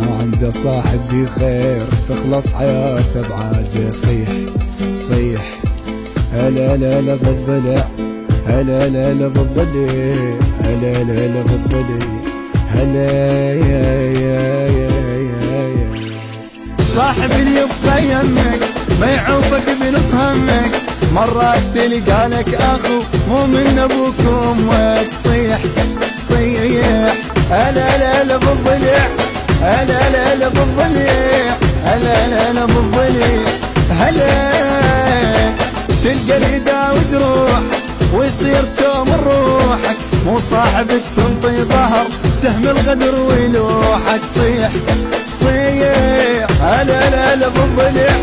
ما عنده صاحب بخير تخلص حياته بعازة. صيح صيح هلا لا لا بالضلع، هلا لا لا بالضلع، هلا لا لا بالضلع، هلا يا صاحب اللي يبقى يمك ما يعوفك بنص همك، مرات تلقى لك اخو مو من ابوك وامك. صيح صيح هلا لا لا بالضلع، هلا لا لا بالضلع، هلا لا لا بالضلع، هلا تلقى الهدا وجروح ويصير توم روحك، مو صاحبك تنطي ظهر سهم الغدر ويلوحك. صيح صيح هلا لا لا بالضلع،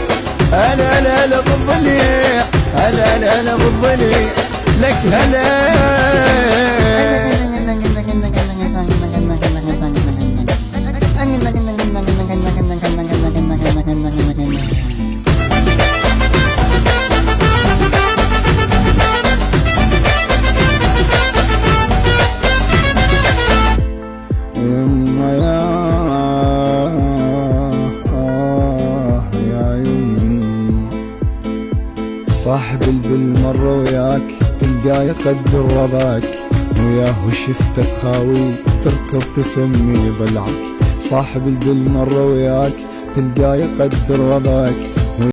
هلا لا لا بالضلع، هلا لا لا بالضلع، لك هلا. صاحب بالمرة وياك تلقاه يقدر وضعك، وياه شفته تخاوي تركض تسمي ضلعك. صاحب بالمرة وياك تلقاه يقدر وضعك،